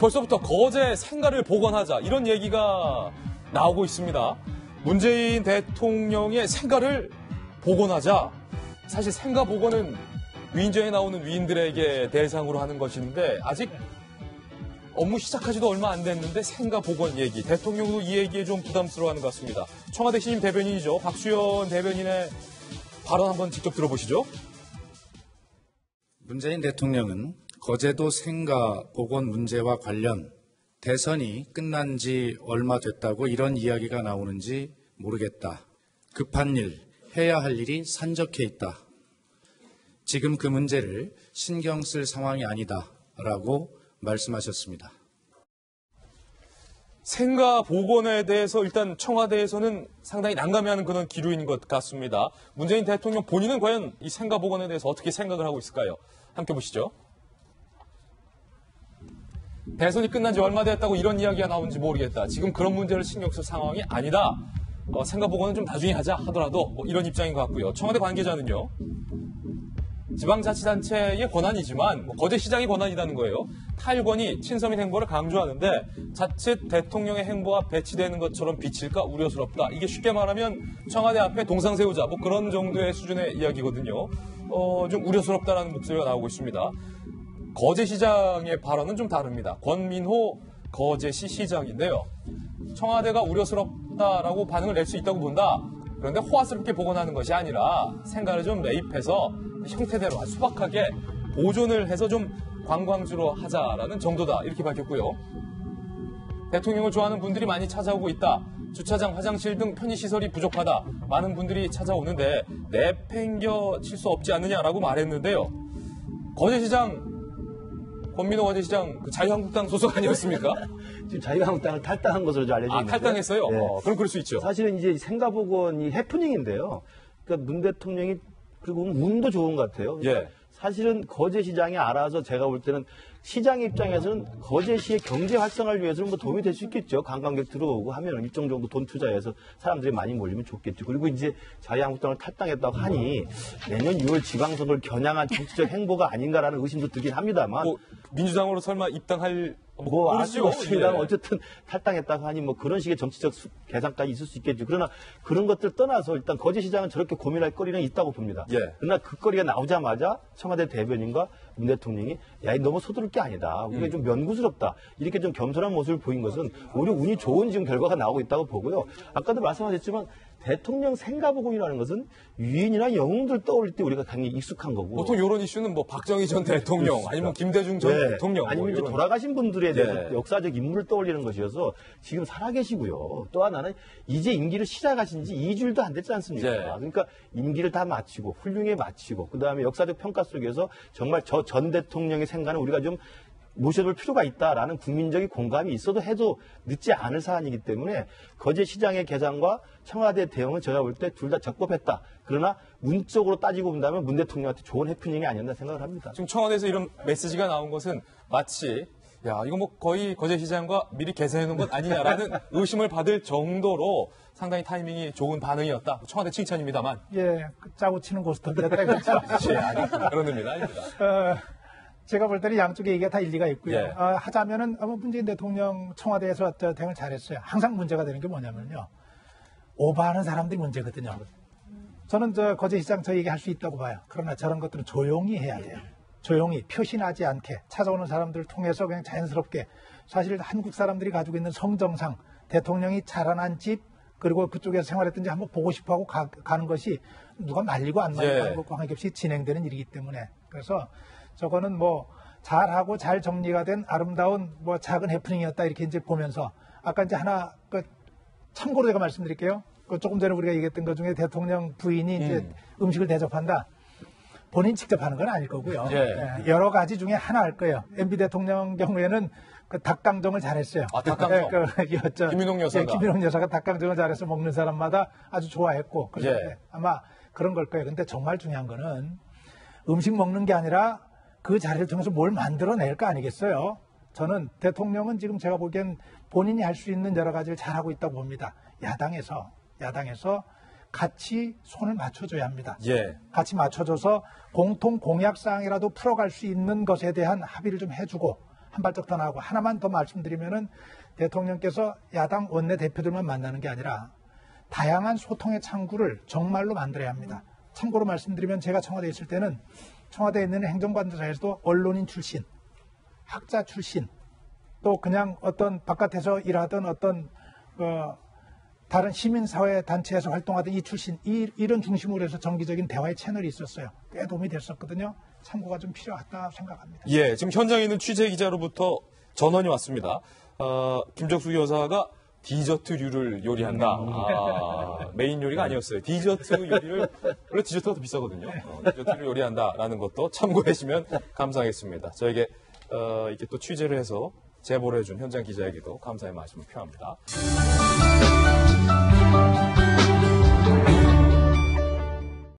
벌써부터 거제 생가를 복원하자 이런 얘기가 나오고 있습니다. 문재인 대통령의 생가를 복원하자. 사실 생가 복원은 위인전에 나오는 위인들에게 대상으로 하는 것인데 아직 업무 시작하지도 얼마 안 됐는데 생가 복원 얘기. 대통령도 이 얘기에 좀 부담스러워하는 것 같습니다. 청와대 신임 대변인이죠. 박수현 대변인의 발언 한번 직접 들어보시죠. 문재인 대통령은 거제도 생가 복원 문제와 관련 대선이 끝난 지 얼마 됐다고 이런 이야기가 나오는지 모르겠다. 급한 일, 해야 할 일이 산적해 있다. 지금 그 문제를 신경 쓸 상황이 아니다라고 말씀하셨습니다. 생가 복원에 대해서 일단 청와대에서는 상당히 난감해하는 그런 기류인 것 같습니다. 문재인 대통령 본인은 과연 이 생가 복원에 대해서 어떻게 생각을 하고 있을까요? 함께 보시죠. 대선이 끝난 지 얼마 됐다고 이런 이야기가 나오는지 모르겠다. 지금 그런 문제를 신경 쓸 상황이 아니다. 생가 복원은 좀 나중에 하자 하더라도 이런 입장인 것 같고요. 청와대 관계자는요. 지방자치단체의 권한이지만 거제시장의 권한이라는 거예요. 타일권이 친서민 행보를 강조하는데 자칫 대통령의 행보와 배치되는 것처럼 비칠까 우려스럽다. 이게 쉽게 말하면 청와대 앞에 동상 세우자 그런 정도의 수준의 이야기거든요. 좀 우려스럽다라는 목소리가 나오고 있습니다. 거제시장의 발언은 좀 다릅니다. 권민호 거제시 시장인데요. 청와대가 우려스럽다라고 반응을 낼 수 있다고 본다. 그런데 호화스럽게 복원하는 것이 아니라 생가를 좀 매입해서 형태대로 아주 소박하게 보존을 해서 좀 관광지로 하자라는 정도다. 이렇게 밝혔고요. 대통령을 좋아하는 분들이 많이 찾아오고 있다. 주차장, 화장실 등 편의시설이 부족하다. 많은 분들이 찾아오는데 내팽겨칠 수 없지 않느냐라고 말했는데요. 거제시장, 권민호 거제시장 자유한국당 소속 아니었습니까? 지금 자유한국당을 탈당한 것으로 알려져 있는데. 탈당했어요? 네. 그럼 그럴 수 있죠. 사실은 이제 생가복원이 해프닝인데요. 그러니까 문 대통령이 그리고 운도 좋은 것 같아요. 그러니까 사실은 거제시장이 알아서 제가 볼 때는 시장 입장에서는 거제시의 경제 활성화를 위해서는 뭐 도움이 될 수 있겠죠. 관광객 들어오고 하면 일정 정도 돈 투자해서 사람들이 많이 몰리면 좋겠죠. 그리고 이제 자유한국당을 탈당했다고 하니 내년 6월 지방선거를 겨냥한 정치적 행보가 아닌가라는 의심도 들긴 합니다만. 민주당으로 설마 입당할 알수 없습니다. 어쨌든 탈당했다고 하니 뭐 그런 식의 정치적 계산까지 있을 수 있겠죠. 그러나 그런 것들 떠나서 일단 거제시장은 저렇게 고민할 거리는 있다고 봅니다. 그러나 그 거리가 나오자마자 청와대 대변인과 문 대통령이 야, 너무 서두를 게 아니다. 우리가 좀 면구스럽다. 이렇게 좀 겸손한 모습을 보인 것은 오히려 운이 좋은 지금 결과가 나오고 있다고 보고요. 아까도 말씀하셨지만 대통령 생가복원이라는 것은 유인이나 영웅들 떠올릴 때 우리가 당연히 익숙한 거고. 보통 이런 이슈는 뭐 박정희 전 대통령 그렇습니다. 아니면 김대중 전 대통령 아니면 이제 돌아가신 분들에 대해서 역사적 인물을 떠올리는 것이어서 지금 살아계시고요. 또 하나는 이제 임기를 시작하신 지 2주일도 안 됐지 않습니까? 그러니까 임기를 다 마치고 훌륭히 마치고 그다음에 역사적 평가 속에서 정말 저 전 대통령의 생가는 우리가 좀 모셔볼 필요가 있다라는 국민적인 공감이 있어도 해도 늦지 않을 사안이기 때문에 거제시장의 개장과 청와대 대응은 제가 볼 때 둘 다 적법했다. 그러나 문적으로 따지고 본다면 문 대통령한테 좋은 해프닝이 아니었나 생각을 합니다. 지금 청와대에서 이런 메시지가 나온 것은 마치 이거 뭐 거의 거제시장과 미리 계산해놓은 것 아니냐라는 의심을 받을 정도로 상당히 타이밍이 좋은 반응이었다. 청와대 칭찬입니다만. 짜고 치는 고스톱이었다 이거죠. 그런 의미는 아닙니다. 제가 볼 때는 양쪽의 얘기가 다 일리가 있고요. 하자면은 문재인 대통령 청와대에서 대응을 잘했어요. 항상 문제가 되는 게 뭐냐면요. 오버하는 사람들이 문제거든요. 저는 거제시장 저 얘기할 수 있다고 봐요. 그러나 저런 것들은 조용히 해야 돼요. 조용히 표시나지 않게 찾아오는 사람들을 통해서 그냥 자연스럽게 사실 한국 사람들이 가지고 있는 성정상 대통령이 자라난 집 그리고 그쪽에서 생활했던지 한번 보고 싶어하고 가는 것이 누가 말리고 안 말리고 하는 것과 관계없이 진행되는 일이기 때문에 그래서 저거는 뭐 잘하고 잘 정리가 된 아름다운 뭐 작은 해프닝이었다 이렇게 이제 보면서 아까 이제 하나 참고로 제가 말씀드릴게요. 조금 전에 우리가 얘기했던 것 중에 대통령 부인이 이제 음식을 대접한다. 본인 직접 하는 건 아닐 거고요. 여러 가지 중에 하나 할 거예요. MB 대통령 경우에는 그 닭강정을 잘했어요. 닭강정. 김민옥 여사가. 김민옥 여사가 닭강정을 잘해서 먹는 사람마다 아주 좋아했고. 그래서 아마 그런 걸 거예요. 근데 정말 중요한 거는 음식 먹는 게 아니라 그 자리를 통해서 뭘 만들어낼 거 아니겠어요? 저는 대통령은 지금 제가 보기엔 본인이 할 수 있는 여러 가지를 잘하고 있다고 봅니다. 야당에서 같이 손을 맞춰줘야 합니다. 같이 맞춰줘서 공통 공약사항이라도 풀어갈 수 있는 것에 대한 합의를 좀 해주고 한 발짝 더 나가고 하나만 더 말씀드리면은 대통령께서 야당 원내대표들만 만나는 게 아니라 다양한 소통의 창구를 정말로 만들어야 합니다. 참고로 말씀드리면 제가 청와대에 있을 때는 청와대에 있는 행정관들사이에서도 언론인 출신, 학자 출신, 또 그냥 어떤 바깥에서 일하던 어떤 다른 시민사회 단체에서 활동하던 이 출신, 이런 중심으로 해서 정기적인 대화의 채널이 있었어요. 꽤 도움이 됐었거든요. 참고가 좀 필요하다 생각합니다. 예, 지금 현장에 있는 취재 기자로부터 전원이 왔습니다. 김적수 여사가 디저트류를 요리한다. 메인 요리가 아니었어요. 디저트 요리를, 원래 디저트가 더 비싸거든요. 디저트를 요리한다라는 것도 참고해 주시면 감사하겠습니다. 저에게 이렇게 또 취재를 해서 제보를 해준 현장 기자에게도 감사의 말씀을 표합니다.